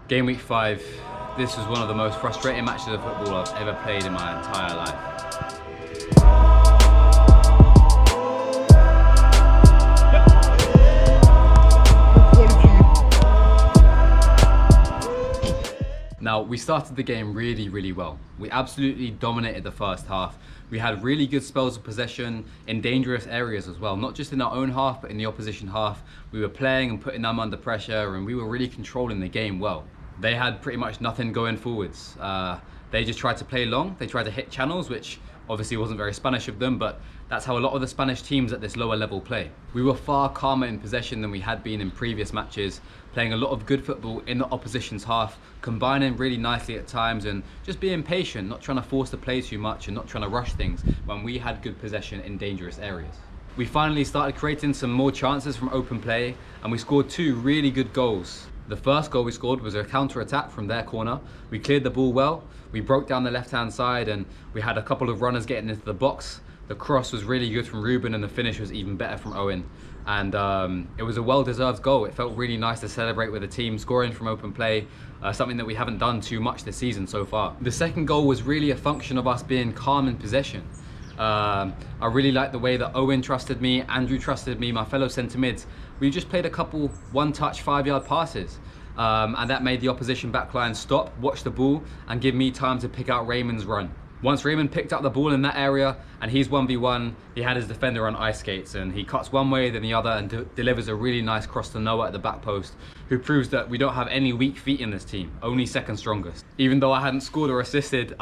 Game week 5, this was one of the most frustrating matches of football I've ever played in my entire life. Now, we started the game really well. We absolutely dominated the first half. We had really good spells of possession in dangerous areas as well, not just in our own half, but in the opposition half. We were playing and putting them under pressure, and we were really controlling the game well. They had pretty much nothing going forwards. They just tried to play long. They tried to hit channels, which obviously wasn't very Spanish of them, but that's how a lot of the Spanish teams at this lower level play. We were far calmer in possession than we had been in previous matches, playing a lot of good football in the opposition's half, combining really nicely at times and just being patient, not trying to force the play too much and not trying to rush things when we had good possession in dangerous areas. We finally started creating some more chances from open play, and we scored 2 really good goals. The first goal we scored was a counter-attack from their corner. We cleared the ball well, we broke down the left-hand side, and we had a couple of runners getting into the box. The cross was really good from Ruben, and the finish was even better from Owen. And it was a well-deserved goal. It felt really nice to celebrate with the team scoring from open play, something that we haven't done too much this season so far. The second goal was really a function of us being calm in possession. I really liked the way that Owen trusted me, Andrew trusted me, my fellow centre mids. We just played a couple one-touch 5-yard passes, and that made the opposition backline stop, watch the ball, and give me time to pick out Raymond's run. Once Raymond picked up the ball in that area and he's 1v1, he had his defender on ice skates, and he cuts one way then the other and delivers a really nice cross to Noah at the back post, who proves that we don't have any weak feet in this team, only second strongest. Even though I hadn't scored or assisted,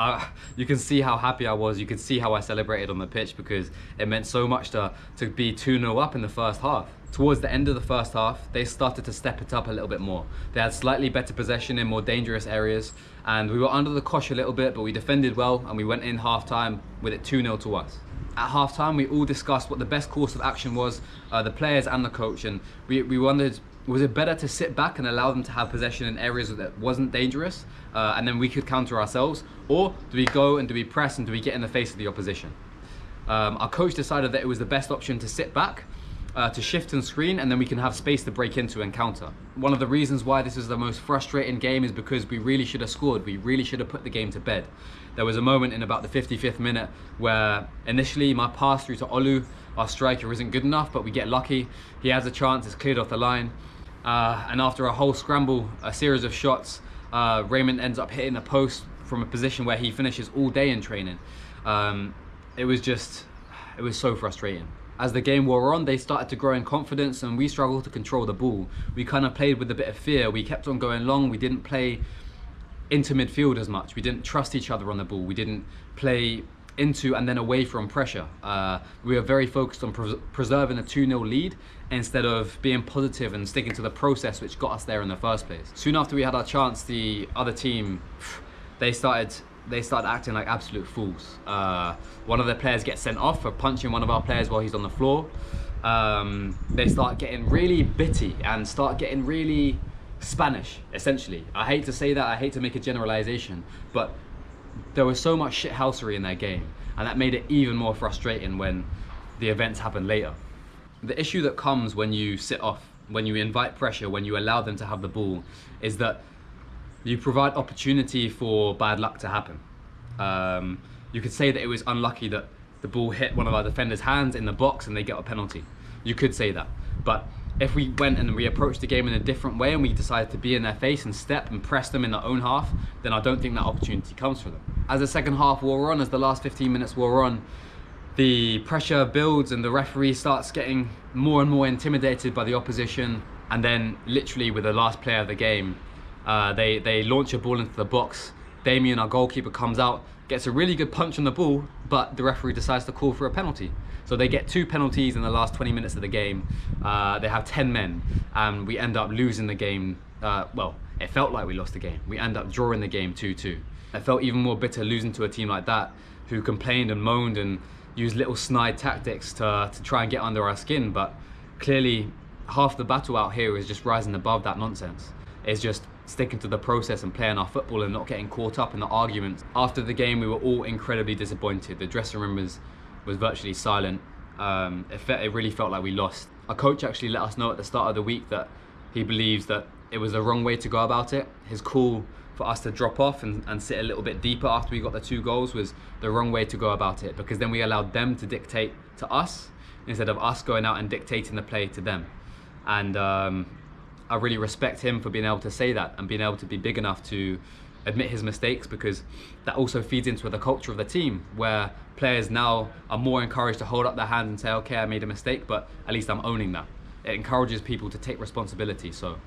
you can see how happy I was, you could see how I celebrated on the pitch, because it meant so much to be 2-0 up in the first half. Towards the end of the first half, they started to step it up a little bit more. They had slightly better possession in more dangerous areas, and we were under the cosh a little bit, but we defended well, and we went in half-time with it 2-0 to us. At half-time, we all discussed what the best course of action was, the players and the coach, and we wondered, was it better to sit back and allow them to have possession in areas that wasn't dangerous, and then we could counter ourselves, or do we go and do we press and do we get in the face of the opposition? Our coach decided that it was the best option to sit back, to shift and screen, and then we can have space to break into and counter. One of the reasons why this is the most frustrating game is because we really should have scored. We really should have put the game to bed. There was a moment in about the 55th minute where initially my pass through to Olu, our striker, isn't good enough, but we get lucky. He has a chance, it's cleared off the line. And after a whole scramble, a series of shots, Raymond ends up hitting a post from a position where he finishes all day in training. It was so frustrating. As the game wore on, they started to grow in confidence, and we struggled to control the ball. We kind of played with a bit of fear. We kept on going long. We didn't play into midfield as much. We didn't trust each other on the ball. We didn't play into and then away from pressure. We were very focused on preserving a 2-0 lead instead of being positive and sticking to the process which got us there in the first place. Soon after we had our chance, the other team, they started acting like absolute fools. One of their players gets sent off for punching one of our players while he's on the floor. They start getting really bitty and start getting really Spanish, essentially. I hate to say that, I hate to make a generalization, but there was so much shithousery in their game, and that made it even more frustrating when the events happened later. The issue that comes when you sit off, when you invite pressure, when you allow them to have the ball, is that you provide opportunity for bad luck to happen. You could say that it was unlucky that the ball hit one of our defenders' hands in the box and they get a penalty. You could say that. But if we went and we approached the game in a different way and we decided to be in their face and step and press them in their own half, then I don't think that opportunity comes for them. As the second half wore on, as the last 15 minutes wore on, the pressure builds and the referee starts getting more and more intimidated by the opposition. And then literally with the last player of the game, they launch a ball into the box. Damien, our goalkeeper, comes out, gets a really good punch on the ball, but the referee decides to call for a penalty. So they get 2 penalties in the last 20 minutes of the game. They have 10 men, and we end up losing the game. Well, it felt like we lost the game. We end up drawing the game 2-2. I felt even more bitter losing to a team like that, who complained and moaned and used little snide tactics to try and get under our skin. But clearly, half the battle out here is just rising above that nonsense. It's just sticking to the process and playing our football and not getting caught up in the arguments. After the game, we were all incredibly disappointed. The dressing room was virtually silent. It really felt like we lost. Our coach actually let us know at the start of the week that he believes that it was the wrong way to go about it. His call for us to drop off and sit a little bit deeper after we got the 2 goals was the wrong way to go about it, because then we allowed them to dictate to us instead of us going out and dictating the play to them. And I really respect him for being able to say that and being able to be big enough to admit his mistakes, because that also feeds into the culture of the team, where players now are more encouraged to hold up their hand and say, okay, I made a mistake, but at least I'm owning that. It encourages people to take responsibility. So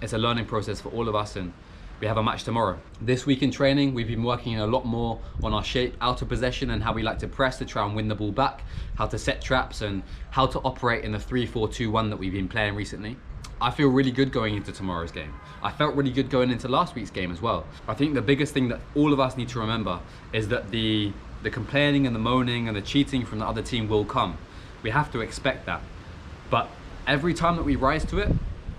it's a learning process for all of us, and we have a match tomorrow. This week in training, we've been working a lot more on our shape out of possession and how we like to press to try and win the ball back, how to set traps, and how to operate in the 3-4-2-1 that we've been playing recently. I feel really good going into tomorrow's game. I felt really good going into last week's game as well. I think the biggest thing that all of us need to remember is that the complaining and the moaning and the cheating from the other team will come. We have to expect that. But every time that we rise to it,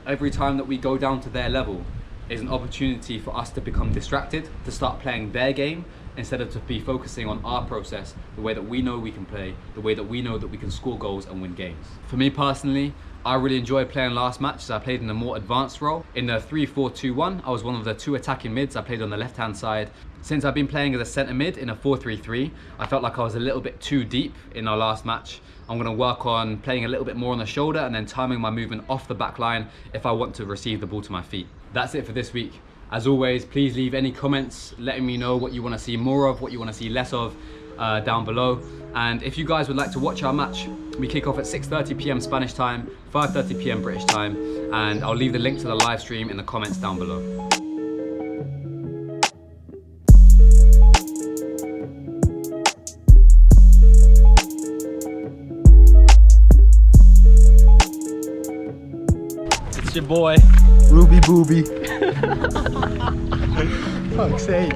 every time that we go down to their level, is an opportunity for us to become distracted, to start playing their game instead of to be focusing on our process, the way that we know we can play, the way that we know that we can score goals and win games. For me personally, I really enjoyed playing last match as I played in a more advanced role. In the 3-4-2-1, I was one of the 2 attacking mids. I played on the left-hand side. Since I've been playing as a centre mid in a 4-3-3, I felt like I was a little bit too deep in our last match. I'm going to work on playing a little bit more on the shoulder and then timing my movement off the back line if I want to receive the ball to my feet. That's it for this week. As always, please leave any comments letting me know what you want to see more of, what you want to see less of down below. And if you guys would like to watch our match, we kick off at 6:30 p.m. Spanish time, 5:30 p.m. British time, and I'll leave the link to the live stream in the comments down below. It's your boy, Ruby Booby. Fuck's sake.